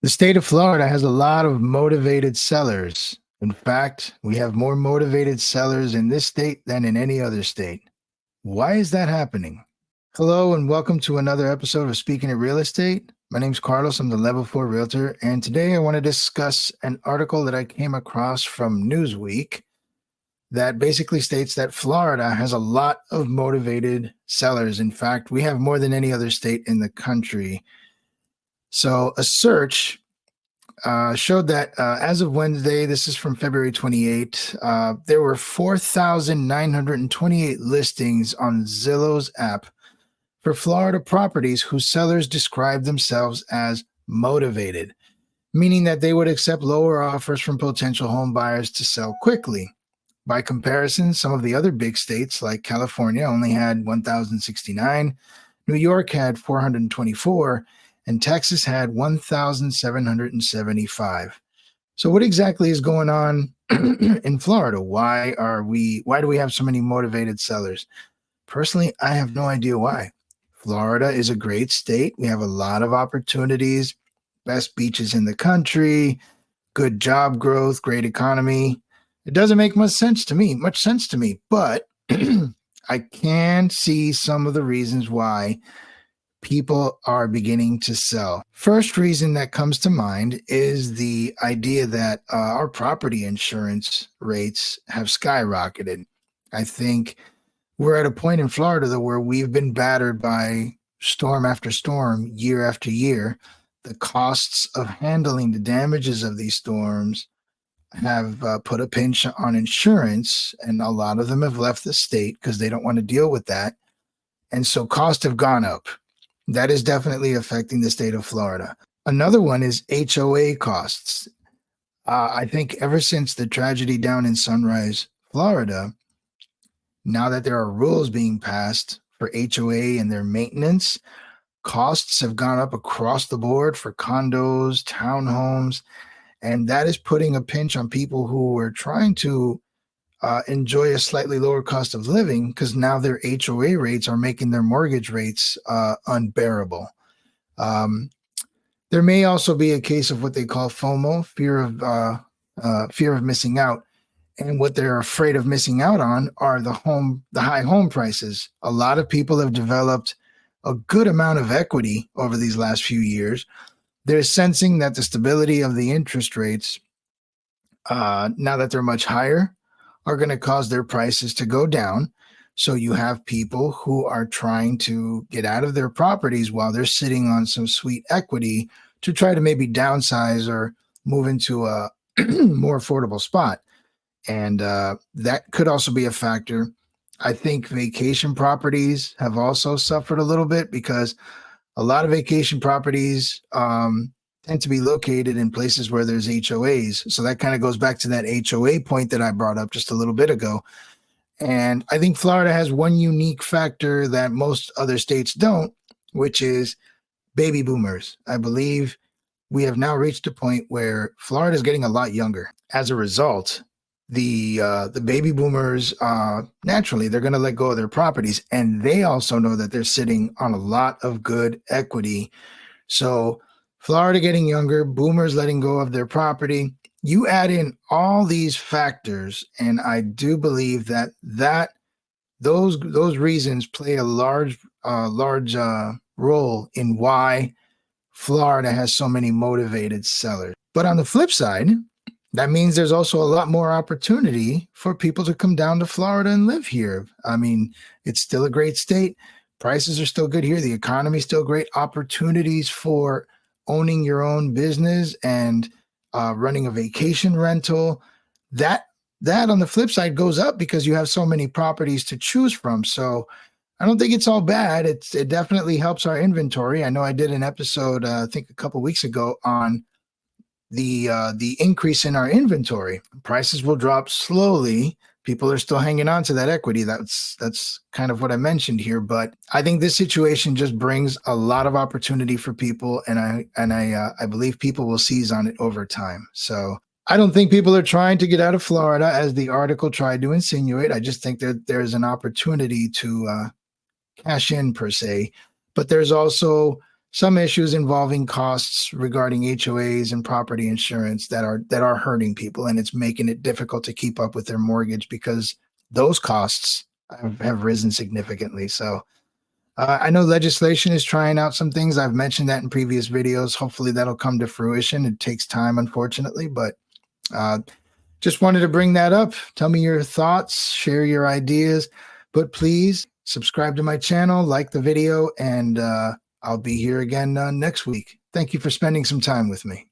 The state of Florida has a lot of motivated sellers. In fact, we have more motivated sellers in this state than in any other state. Why is that happening? Hello, and welcome to another episode of Speaking of Real Estate. My name is Carlos. I'm the Level 4 Realtor, and today I want to discuss an article that I came across from Newsweek that basically states that Florida has a lot of motivated sellers. In fact, we have more than any other state in the country. So, a search showed that as of Wednesday, this is from February 28, there were 4,928 listings on Zillow's app for Florida properties whose sellers described themselves as motivated, meaning that they would accept lower offers from potential home buyers to sell quickly. By comparison, some of the other big states like California only had 1,069, New York had 424, and Texas had 1,775. So what exactly is going on in Florida? Why do we have so many motivated sellers? Personally, I have no idea why. Florida is a great state. We have a lot of opportunities, best beaches in the country, good job growth, great economy. It doesn't make much sense to me, but I can see some of the reasons why people are beginning to sell. First reason that comes to mind is the idea that our property insurance rates have skyrocketed. I think we're at a point in Florida though where we've been battered by storm after storm, year after year. The costs of handling the damages of these storms have put a pinch on insurance, and a lot of them have left the state because they don't want to deal with that. And so costs have gone up. That is definitely affecting the state of Florida. Another one is HOA costs. I think ever since the tragedy down in Sunrise, Florida, now that there are rules being passed for HOA and their maintenance, costs have gone up across the board for condos, townhomes, and that is putting a pinch on people who are trying to enjoy a slightly lower cost of living because now their HOA rates are making their mortgage rates unbearable. There may also be a case of what they call FOMO, fear of missing out. And what they're afraid of missing out on are the high home prices. A lot of people have developed a good amount of equity over these last few years. They're sensing that the stability of the interest rates, now that they're much higher, are going to cause their prices to go down. So you have people who are trying to get out of their properties while they're sitting on some sweet equity to try to maybe downsize or move into a more affordable spot. And that could also be a factor. I think vacation properties have also suffered a little bit because a lot of vacation properties tend to be located in places where there's HOAs. So that kind of goes back to that HOA point that I brought up just a little bit ago. And I think Florida has one unique factor that most other states don't, which is baby boomers. I believe we have now reached a point where Florida is getting a lot younger. As a result, the baby boomers naturally they're going to let go of their properties, and they also know that they're sitting on a lot of good equity. So Florida getting younger, boomers letting go of their property. You add in all these factors, and I do believe that those reasons play a large role in why Florida has so many motivated sellers. But on the flip side, that means there's also a lot more opportunity for people to come down to Florida and live here. I mean, it's still a great state. Prices are still good here. The economy's still great. Opportunities for owning your own business and running a vacation rental. That on the flip side goes up because you have so many properties to choose from. So I don't think it's all bad. It definitely helps our inventory. I know I did an episode, I think a couple weeks ago, on the increase in our inventory. Prices will drop slowly. People are still hanging on to that equity. That's kind of what I mentioned here. But I think this situation just brings a lot of opportunity for people, and I believe people will seize on it over time. So I don't think people are trying to get out of Florida, as the article tried to insinuate. I just think that there's an opportunity to cash in per se, but there's also some issues involving costs regarding HOAs and property insurance that are hurting people, and it's making it difficult to keep up with their mortgage because those costs have risen significantly. So I know legislation is trying out some things. I've mentioned that in previous videos. Hopefully that'll come to fruition. It takes time, unfortunately, but uh, just wanted to bring that up. Tell me your thoughts, share your ideas, but please subscribe to my channel, like the video, and I'll be here again next week. Thank you for spending some time with me.